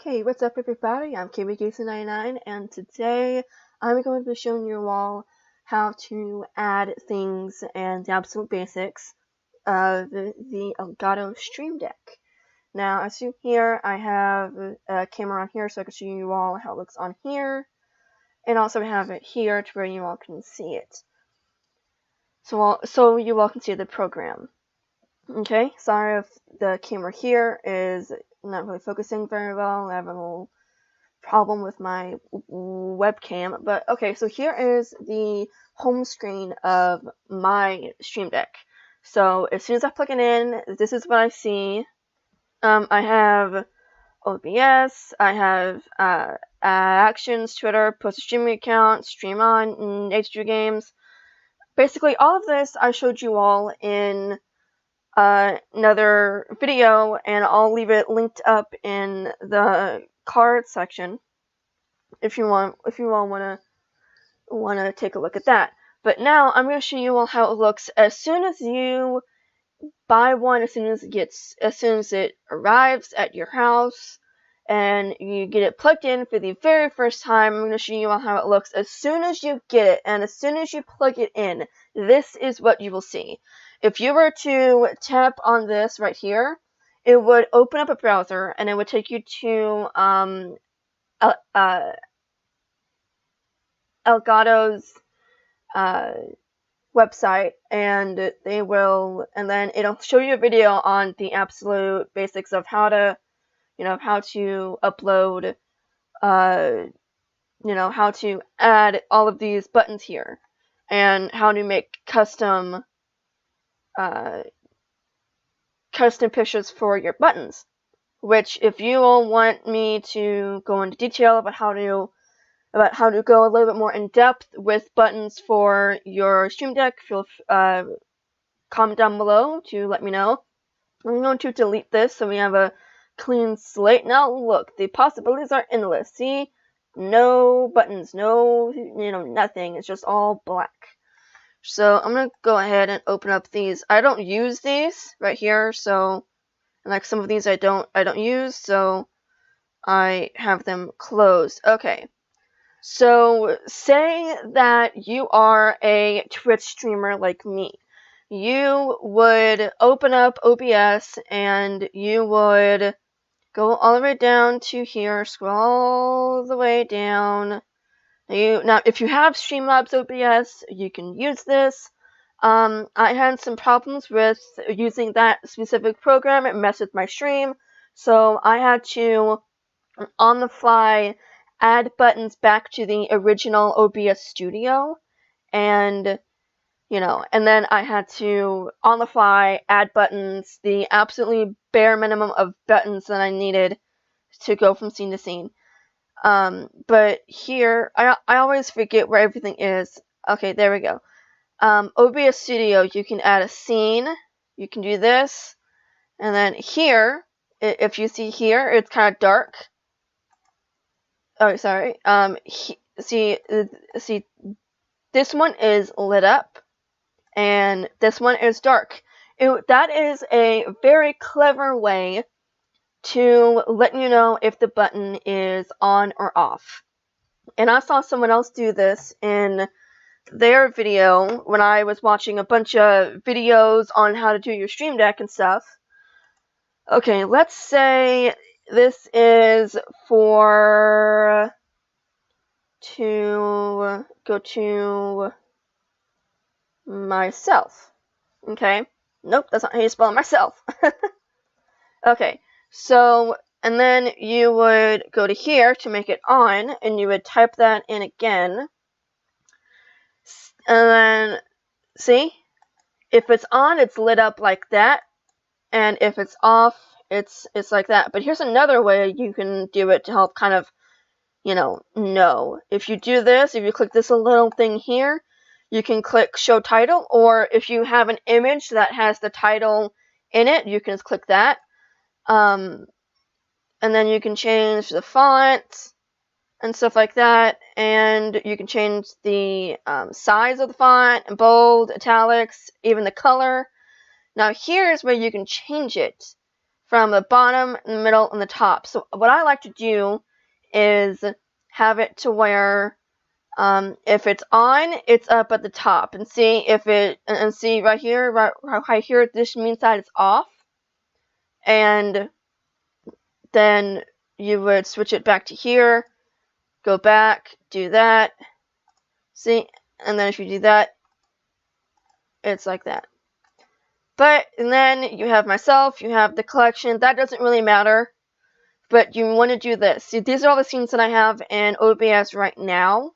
Okay, what's up everybody? I'm KBGason99 and today I'm going to be showing you all how to add things and the absolute basics of the Elgato Stream Deck. Now, as you here, I have a camera on here so I can show you all how it looks on here, and also have it here to where you all can see it. So you all can see the program. Okay, sorry if the camera here is not really focusing very well. I have a little problem with my webcam, but okay, so here is the home screen of my Stream Deck. So as soon as I plug it in, this is what I see. I have OBS, I have Actions, Twitter, post a streaming account, Stream On, and H2 Games. Basically, all of this I showed you all in another video, and I'll leave it linked up in the card section if you all want to take a look at that. But now I'm going to show you all how it looks as soon as you buy one, as soon as it arrives at your house and you get it plugged in for the very first time. I'm going to show you all how it looks as soon as you get it, and as soon as you plug it in, this is what you will see. If you were to tap on this right here, it would open up a browser and it would take you to Elgato's website, and then it'll show you a video on the absolute basics of how to upload, how to add all of these buttons here, and how to make custom pictures for your buttons. Which, if you all want me to go into detail about how to go a little bit more in depth with buttons for your Stream Deck, feel comment down below to let me know. I'm going to delete this so we have a clean slate. Now look, the possibilities are endless. See, no buttons, no, nothing. It's just all black. So I'm gonna go ahead and open up these. I don't use these right here, so like some of these I don't use, so I have them closed. Okay. So say that you are a Twitch streamer like me. You would open up OBS and you would go all the way down to here, scroll all the way down. Now, if you have Streamlabs OBS, you can use this. I had some problems with using that specific program. It messed with my stream, so I had to, on the fly, add buttons back to the original OBS Studio, and then I had to, on the fly, add buttons, the absolutely bare minimum of buttons that I needed to go from scene to scene. But here, I always forget where everything is. Okay, there we go. OBS Studio, you can add a scene, you can do this, and then here, if you see here, it's kind of dark. Oh, sorry. See, this one is lit up, and this one is dark. That is a very clever way to let you know if the button is on or off. And I saw someone else do this in their video when I was watching a bunch of videos on how to do your Stream Deck and stuff. Okay, let's say this is for to go to myself. Okay, nope, that's not how you spell myself. Okay, so, and then you would go to here to make it on, and you would type that in again. And then, see? If it's on, it's lit up like that. And if it's off, it's like that. But here's another way you can do it to help kind of, know. If you do this, if you click this little thing here, you can click show title. Or if you have an image that has the title in it, you can just click that. And then you can change the font and stuff like that, and you can change the size of the font, bold, italics, even the color. Now here's where you can change it from the bottom, the middle, and the top. So what I like to do is have it to where if it's on, it's up at the top, and see if it and see right here, right here, this means that it's off, and then you would switch it back to here, go back, do that, see, and then if you do that, it's like that. But and then you have myself, you have the collection. That doesn't really matter, but you want to do this. See, these are all the scenes that I have in OBS right now.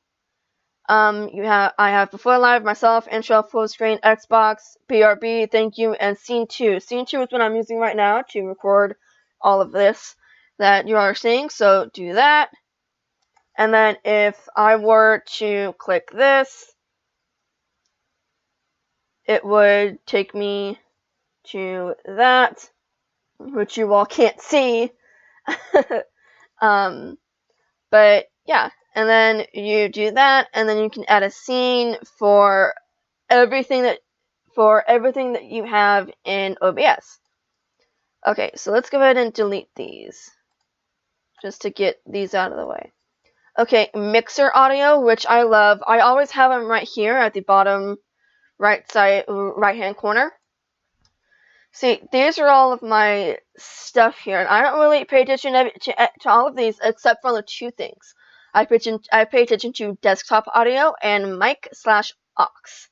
I have Before Live, myself, intro, full screen, Xbox, BRB, thank you, and scene 2. Scene 2 is what I'm using right now to record all of this that you are seeing, so do that. And then if I were to click this, it would take me to that, which you all can't see. But yeah, and then you do that, and then you can add a scene for everything that you have in OBS. Okay, so let's go ahead and delete these, just to get these out of the way. Okay, mixer audio, which I love. I always have them right here at the bottom right hand corner. See, these are all of my stuff here, and I don't really pay attention to all of these except for the two things. I pay attention to desktop audio and mic/aux.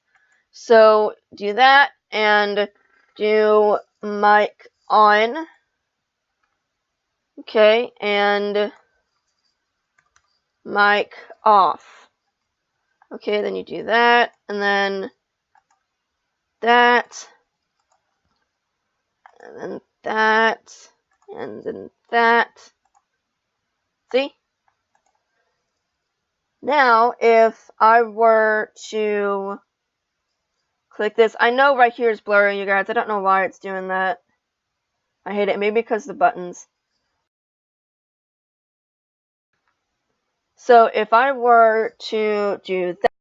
So do that and do mic on. Okay, and mic off. Okay, then you do that, and then that, and then that, and then that. See? Now, if I were to click this, I know right here is blurry, you guys. I don't know why it's doing that. I hate it. Maybe because of the buttons. So if I were to do that,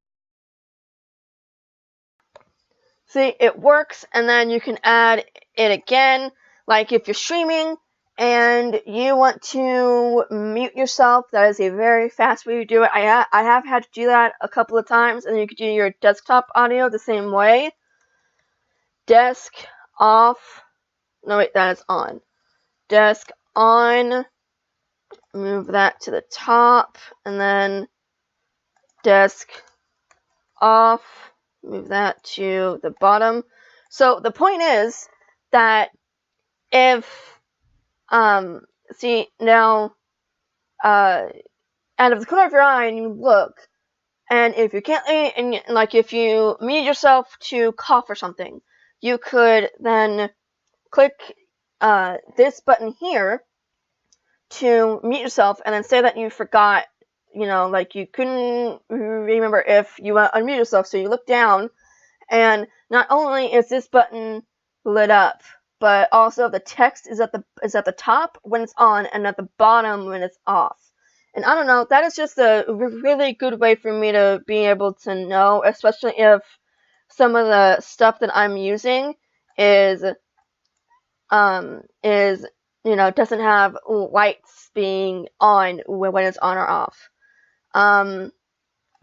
see, it works, and then you can add it again. Like if you're streaming and you want to mute yourself, that is a very fast way to do it. I have had to do that a couple of times, and you could do your desktop audio the same way. Desk off. No, wait, that is on. Desk on. Move that to the top, and then desk off. Move that to the bottom. So the point is that if see now out of the corner of your eye and you look, and if you can't, and like if you mute yourself to cough or something, you could then click this button here to mute yourself, and then say that you forgot, you know, like you couldn't remember if you unmute yourself, so you look down, and not only is this button lit up, but also the text is at the top when it's on and at the bottom when it's off. And I don't know, that is just a really good way for me to be able to know, especially if some of the stuff that I'm using is you know, doesn't have lights being on when it's on or off.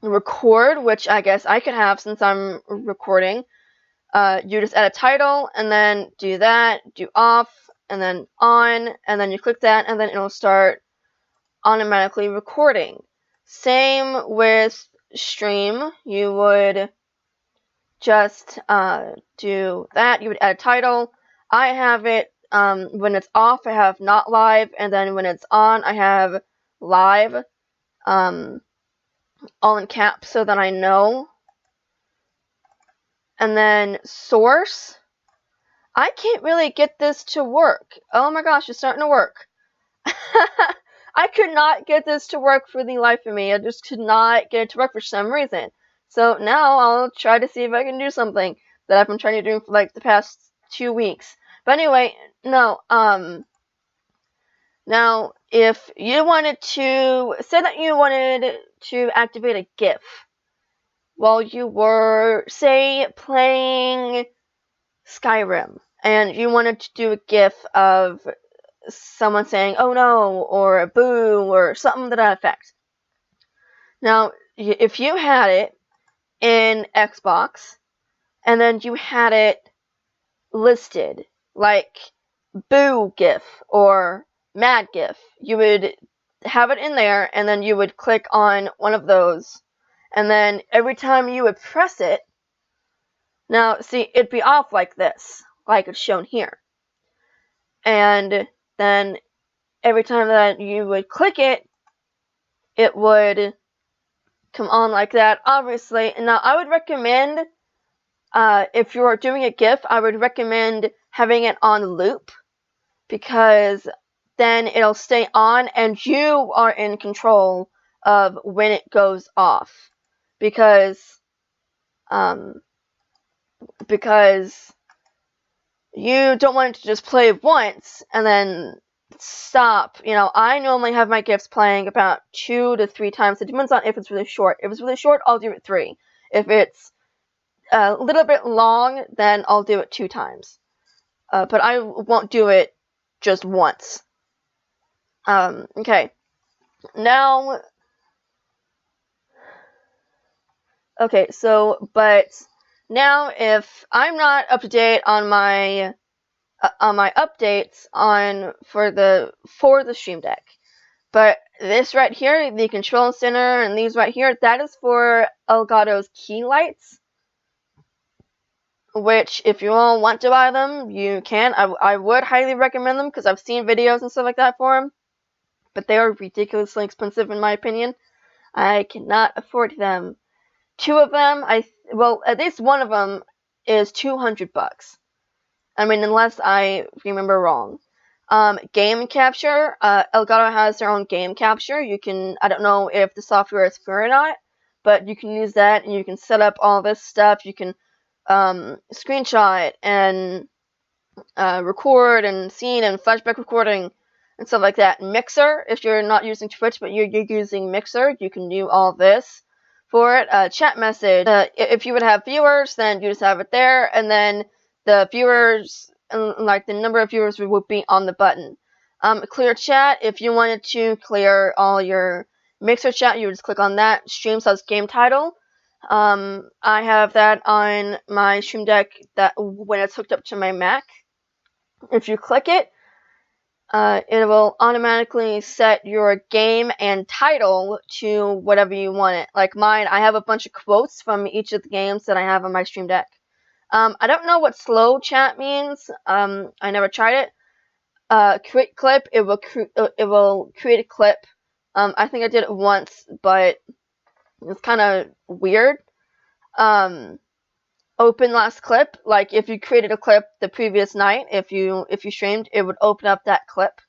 Record, which I guess I could have since I'm recording. You just add a title, and then do that, do off, and then on, and then you click that, and then it'll start automatically recording. Same with stream. You would just do that. You would add a title. I have it when it's off, I have not live, and then when it's on, I have live, all in caps so that I know. And then source, I can't really get this to work. Oh my gosh, it's starting to work. I could not get this to work for the life of me. I just could not get it to work for some reason. So now I'll try to see if I can do something that I've been trying to do for like the past 2 weeks. But anyway, no, now if you wanted to, say that you wanted to activate a GIF while you were, say, playing Skyrim, and you wanted to do a GIF of someone saying "oh no" or "boo" or something to that effect. Now, if you had it in Xbox and then you had it listed like boo GIF or mad GIF, you would have it in there, and then you would click on one of those, and then every time you would press it, now see, it'd be off like this, like it's shown here, and then every time that you would click it, it would come on like that, obviously. And now I would recommend, if you are doing a GIF, I would recommend having it on loop, because then it'll stay on and you are in control of when it goes off, because you don't want it to just play once and then stop. You know, I normally have my GIFs playing about 2 to 3 times. It depends on if it's really short. If it's really short, I'll do it 3. If it's a little bit long, then I'll do it 2 times. But I won't do it just once. Okay. Now, okay, so, but now if I'm not up to date on my updates for the Stream Deck, but this right here, the control center, and these right here, that is for Elgato's key lights, which if you all want to buy them, you can. I would highly recommend them, because I've seen videos and stuff like that for them, but they are ridiculously expensive in my opinion. I cannot afford them. 2 of them, well, at least one of them is $200. I mean, unless I remember wrong. Game capture, Elgato has their own game capture. You can, I don't know if the software is free or not, but you can use that, and you can set up all this stuff. You can screenshot and record and scene and flashback recording and stuff like that. Mixer, if you're not using Twitch but you're using Mixer, you can do all this for it. Chat message, if you would have viewers, then you just have it there, and then the viewers, like the number of viewers would be on the button. Clear chat, if you wanted to clear all your Mixer chat, you would just click on that. Stream says game title. I have that on my Stream Deck that when it's hooked up to my Mac. If you click it, it will automatically set your game and title to whatever you want it. Like mine, I have a bunch of quotes from each of the games that I have on my Stream Deck. I don't know what slow chat means. I never tried it. Create clip, it will create a clip. I think I did it once, but it's kind of weird. Open last clip, like if you created a clip the previous night, if you streamed, it would open up that clip.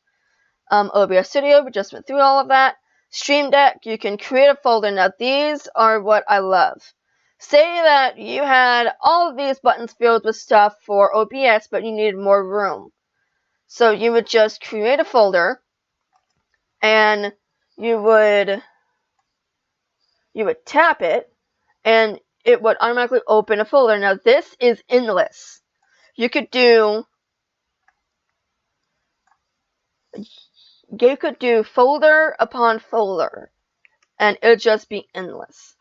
OBS Studio, we just went through all of that. Stream Deck, you can create a folder. Now these are what I love. Say that you had all of these buttons filled with stuff for OBS, but you needed more room. So you would just create a folder, and you would tap it, and it would automatically open a folder. Now this is endless. You could do folder upon folder, and it would just be endless.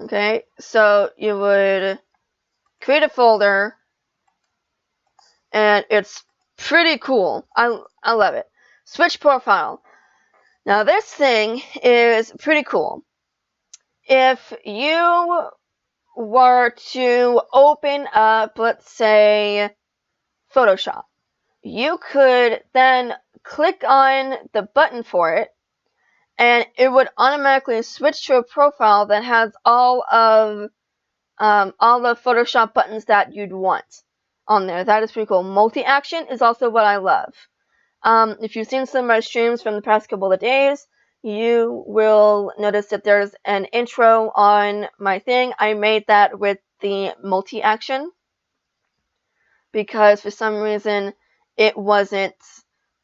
Okay, so you would create a folder, and it's pretty cool. I love it. Switch profile. Now this thing is pretty cool. If you were to open up, let's say, Photoshop, you could then click on the button for it, and it would automatically switch to a profile that has all the Photoshop buttons that you'd want on there. That is pretty cool. Multi-action is also what I love. If you've seen some of my streams from the past couple of days, you will notice that there's an intro on my thing. I made that with the multi-action because for some reason it wasn't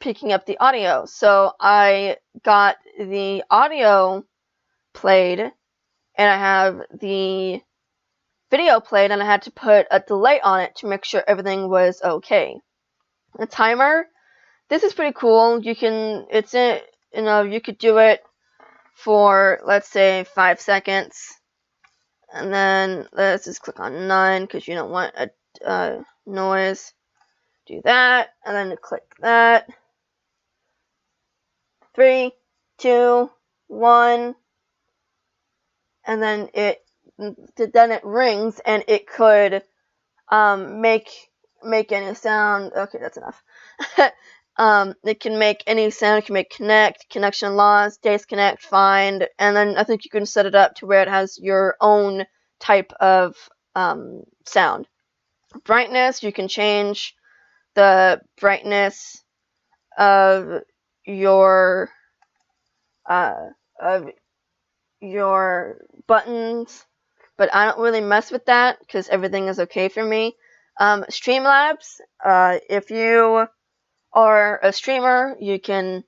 picking up the audio. So I got the audio played, and I have the video played, and I had to put a delay on it to make sure everything was okay. a timer. This is pretty cool. You can, you could do it for, let's say, 5 seconds. And then let's just click on none because you don't want a noise. Do that, and then click that. 3, 2, 1, and then it rings, and it could make any sound. Okay, that's enough. It can make any sound. It can make connect, connection lost, disconnect, find, and then I think you can set it up to where it has your own type of sound. Brightness, you can change the brightness of your buttons, but I don't really mess with that because everything is okay for me. Streamlabs, if you are a streamer, you can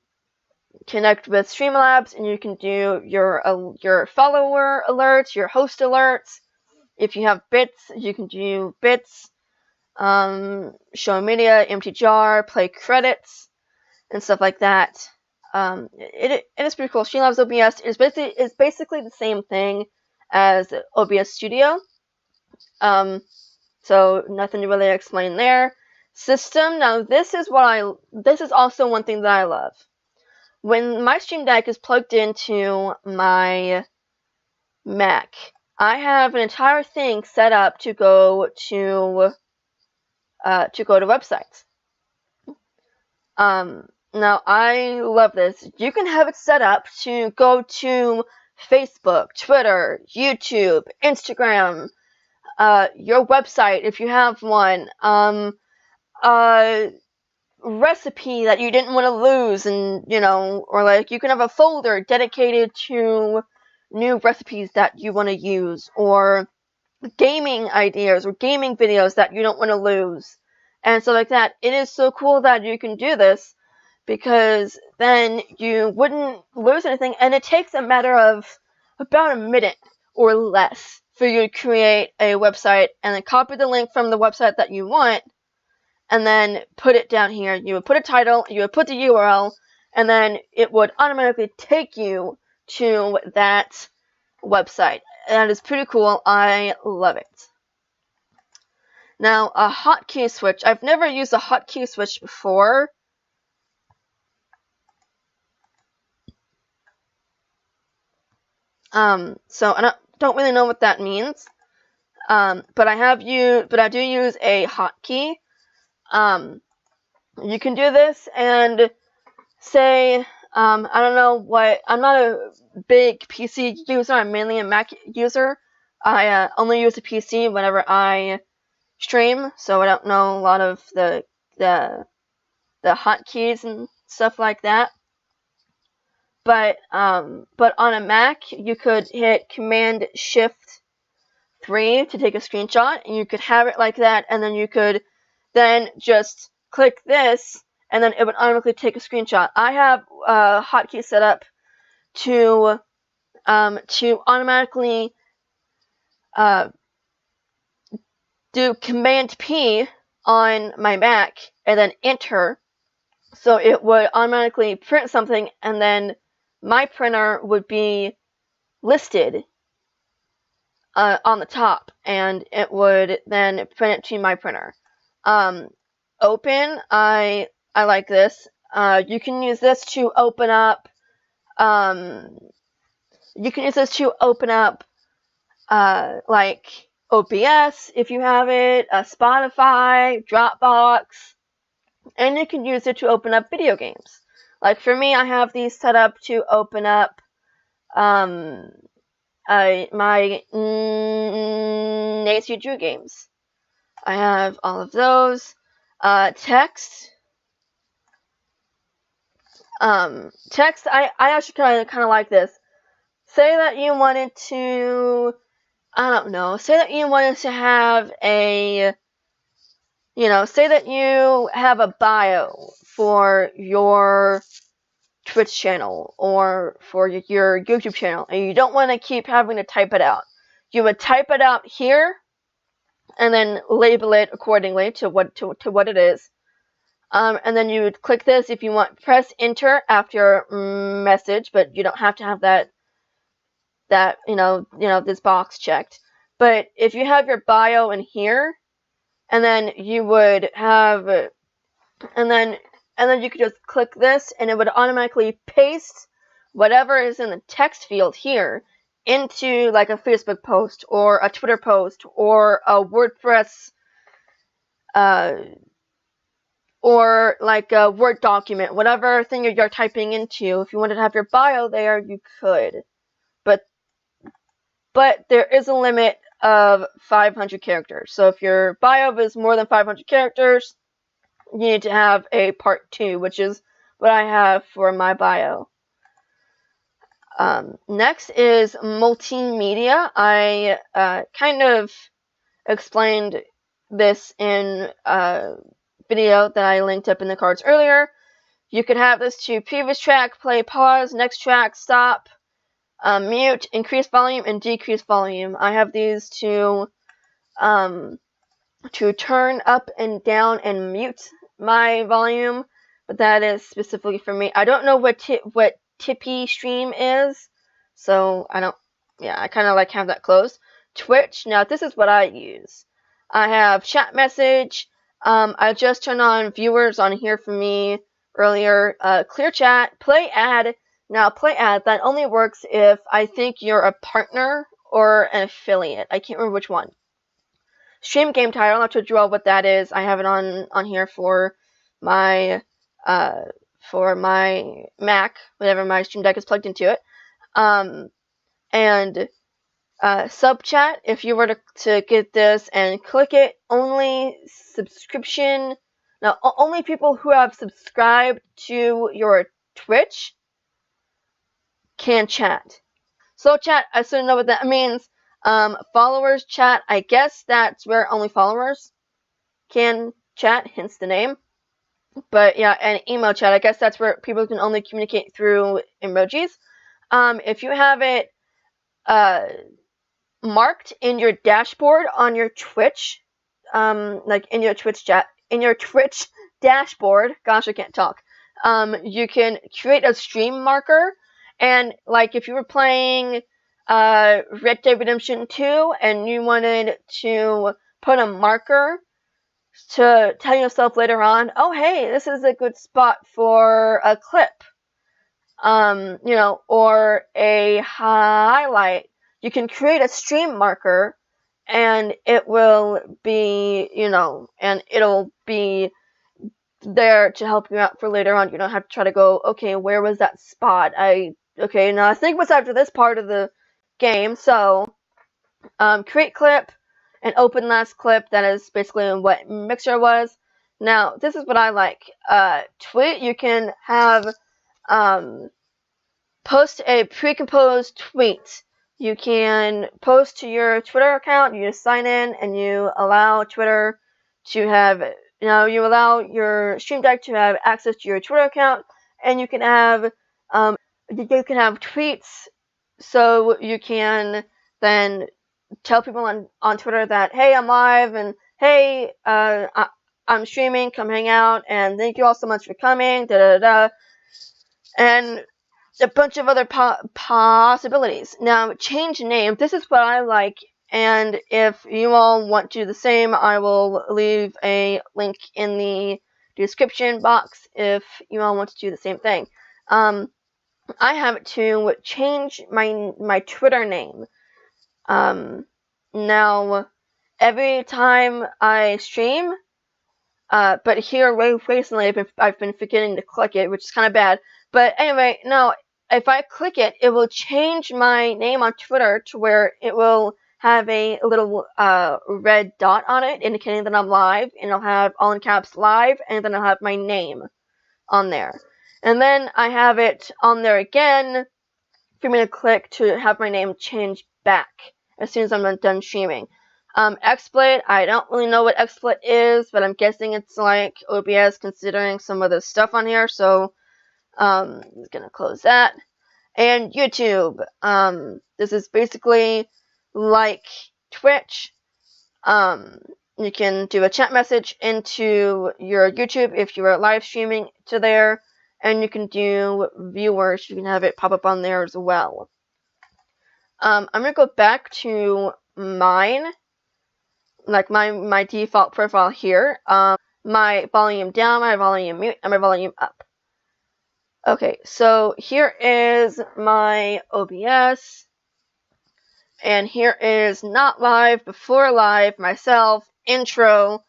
connect with Streamlabs and you can do your follower alerts, your host alerts. If you have bits, you can do bits, show media, empty jar, play credits, and stuff like that. It is pretty cool. Streamlabs OBS is basically the same thing as OBS Studio. So nothing to really explain there. System. Now this is also one thing that I love. When my Stream Deck is plugged into my Mac, I have an entire thing set up to go to websites. Now I love this. You can have it set up to go to Facebook, Twitter, YouTube, Instagram, your website if you have one, recipe that you didn't want to lose, and or like you can have a folder dedicated to new recipes that you want to use, or gaming ideas or gaming videos that you don't want to lose, and stuff like that. It is so cool that you can do this because then you wouldn't lose anything, and it takes a matter of about a minute or less for you to create a website and then copy the link from the website that you want and then put it down here. You would put a title, you would put the URL, and then it would automatically take you to that website. That is pretty cool. I love it. Now, a hotkey switch. I've never used a hotkey switch before. So I don't really know what that means. But I do use a hotkey. You can do this and say, I don't know what, I'm not a big PC user, I'm mainly a Mac user. I only use a PC whenever I stream, so I don't know a lot of the hotkeys and stuff like that. But on a Mac, you could hit Command-Shift-3 to take a screenshot, and you could have it like that, and then you could then just click this, and then it would automatically take a screenshot. I have a hotkey set up to automatically do Command-P on my Mac, and then Enter, so it would automatically print something, and then my printer would be listed on the top, and it would then print it to my printer. Open, I like this. You can use this to open up. Like OBS if you have it, Spotify, Dropbox, and you can use it to open up video games. Like for me, I have these set up to open up my Nancy Drew games. I have all of those. Text. Text, I actually kind of like this. Say that you wanted to, say that you wanted to have say that you have a bio for your Twitch channel or for your YouTube channel, and you don't want to keep having to type it out. You would type it out here, and then label it accordingly to what it is. And then you would click this if you want. Press enter after your message, but you don't have to have that this box checked. But if you have your bio in here, and then you would have, and then you could just click this, and it would automatically paste whatever is in the text field here into like a Facebook post or a Twitter post or a WordPress or like a Word document, whatever thing you're typing into. If you wanted to have your bio there, you could. But there is a limit of 500 characters. So if your bio is more than 500 characters, you need to have a part 2, which is what I have for my bio. Next is multimedia. I kind of explained this in a video that I linked up in the cards earlier. You could have this to previous track, play, pause, next track, stop, mute, increase volume, and decrease volume. I have these to turn up and down and mute my volume, but that is specifically for me. I don't know what Tippy Stream is, so I kind of like have that closed. Twitch, now this is what I use. I have chat message. I just turned on viewers on here for me earlier. Clear chat, play ad. Now, play ad, that only works if I think you're a partner or an affiliate. I can't remember which one. Stream game title, I told you all what that is. I have it on here for my Mac, whenever my Stream Deck is plugged into it. And sub chat, if you were to get this and click it, only subscription. Now, only people who have subscribed to your Twitch can chat. Slow chat, I still don't know what that means. Followers chat, I guess that's where only followers can chat, hence the name. But yeah, and emo chat, I guess that's where people can only communicate through emojis. If you have it marked in your dashboard on your Twitch, like in your Twitch chat, in your Twitch dashboard, gosh, I can't talk. You can create a stream marker. And, like, if you were playing Red Dead Redemption 2 and you wanted to put a marker to tell yourself later on, oh, hey, this is a good spot for a clip, or a highlight, you can create a stream marker and it will be, and it'll be there to help you out for later on. You don't have to try to go, okay, where was that spot? Okay, now I think what's after this part of the game. So, create clip and open last clip. That is basically what Mixer was. Now, this is what I like. Tweet, you can have, post a pre-composed tweet. You can post to your Twitter account, you just sign in and you allow Twitter to have, you allow your Stream Deck to have access to your Twitter account, and you can have tweets, so you can then tell people on Twitter that, hey, I'm live, and hey, I'm streaming, come hang out, and thank you all so much for coming, and a bunch of other possibilities. Now, change name, this is what I like, and if you all want to do the same, I will leave a link in the description box if you all want to do the same thing. I have it to change my Twitter name. Now, every time I stream, but here recently I've been forgetting to click it, which is kind of bad. But anyway, no, if I click it, it will change my name on Twitter to where it will have a little red dot on it indicating that I'm live, and it'll have all in caps live, and then I'll have my name on there. And then I have it on there again for me to click to have my name change back as soon as I'm done streaming. XSplit, I don't really know what XSplit is, but I'm guessing it's like OBS considering some of the stuff on here, so I'm going to close that. And YouTube, this is basically like Twitch. You can do a chat message into your YouTube if you are live streaming to there, and you can do viewers. You can have it pop up on there as well. I'm gonna go back to mine, like my default profile here. My volume down, my volume mute, and my volume up. Okay, so here is my OBS, and here is not live, before live, myself, intro,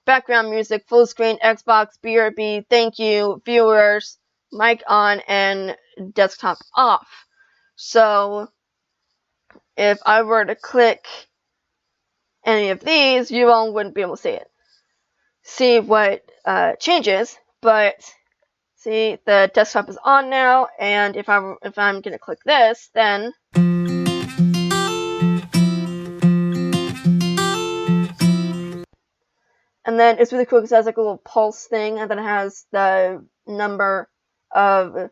background music, full screen, Xbox, BRB, thank you, viewers, mic on, and desktop off. So if I were to click any of these, you all wouldn't be able to see what changes, but see, the desktop is on now, and if I'm gonna click this, then and then it's really cool because it has like a little pulse thing, and then it has the number of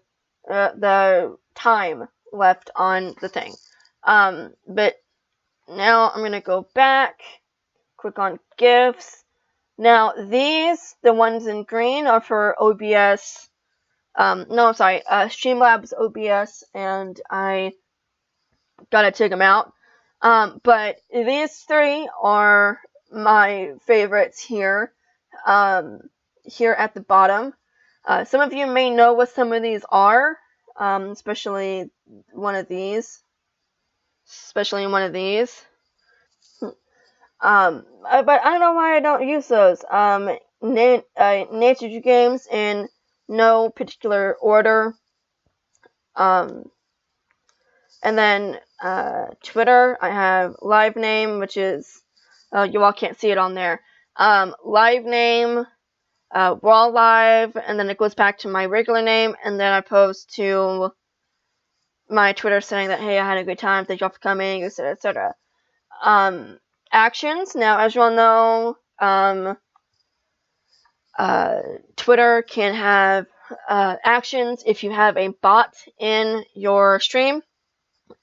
the time left on the thing. But now I'm gonna go back, click on GIFs. Now these, the ones in green, are for OBS. No, I'm sorry, Streamlabs OBS, and I gotta take them out. But these three are my favorites here. Here at the bottom. Some of you may know what some of these are, especially one of these. Especially one of these. But I don't know why I don't use those. Nature games in no particular order. And then Twitter, I have live name, which is, you all can't see it on there. Live name, Raw Live, and then it goes back to my regular name, and then I post to my Twitter saying that, hey, I had a good time, thank you all for coming, etc., etc. Actions, now as you all know, Twitter can have actions if you have a bot in your stream.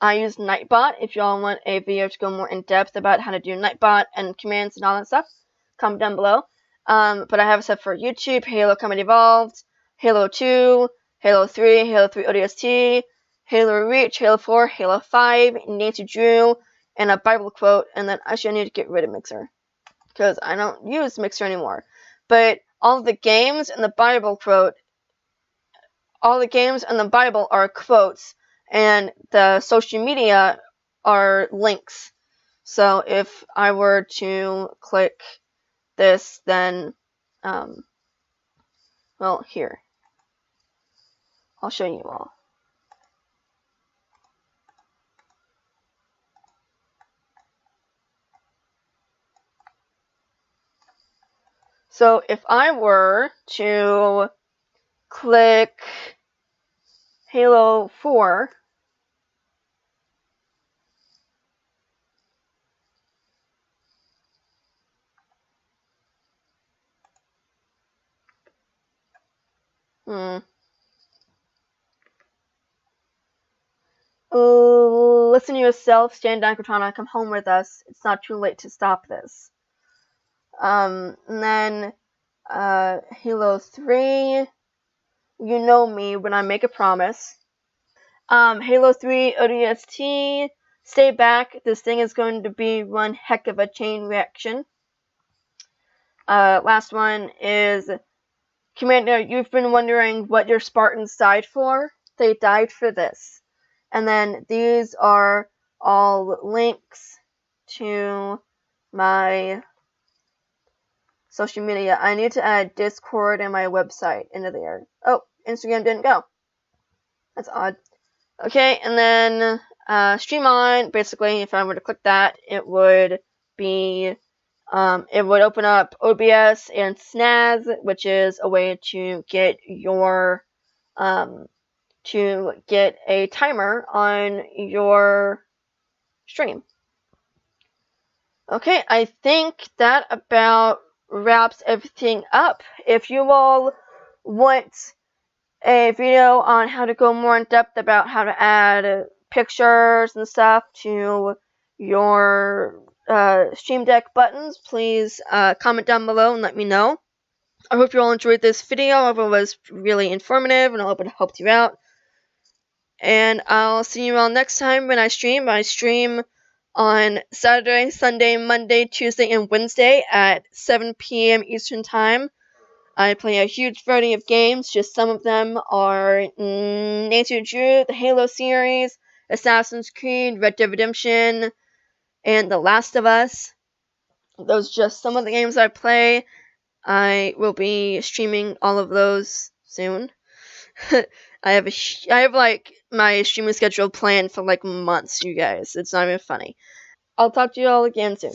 I use Nightbot. If y'all want a video to go more in depth about how to do Nightbot and commands and all that stuff, comment down below. But I have stuff for YouTube, Halo Combat Evolved, Halo 2, Halo 3, Halo 3 ODST, Halo Reach, Halo 4, Halo 5, Nancy Drew, and a Bible quote. And then actually I need to get rid of Mixer, because I don't use Mixer anymore. But all the games and the Bible quote, all the games and the Bible are quotes, and the social media are links. So if I were to click this, then, well, here, I'll show you all. So if I were to click Halo 4, listen to yourself, stand down, Cortana, come home with us. It's not too late to stop this. And then Halo 3, you know me when I make a promise. Halo 3 ODST, stay back. This thing is going to be one heck of a chain reaction. Last one is, Commander, you've been wondering what your Spartans died for? They died for this. And then these are all links to my social media. I need to add Discord and my website into there. Oh, Instagram didn't go. That's odd. Okay, and then Stream On, basically, if I were to click that, it would be, it would open up OBS and Snaz, which is a way to get your, to get a timer on your stream. Okay, I think that about wraps everything up. If you all want a video on how to go more in depth about how to add pictures and stuff to your Stream Deck buttons, please comment down below and let me know. I hope you all enjoyed this video. I hope it was really informative and I hope it helped you out. And I'll see you all next time when I stream. I stream on Saturday, Sunday, Monday, Tuesday, and Wednesday at 7 p.m. Eastern Time. I play a huge variety of games. Just some of them are Nature Drew, the Halo series, Assassin's Creed, Red Dead Redemption, and The Last of Us. Those are just some of the games I play. I will be streaming all of those soon. I have like my streaming schedule planned for like months, you guys. It's not even funny. I'll talk to you all again soon.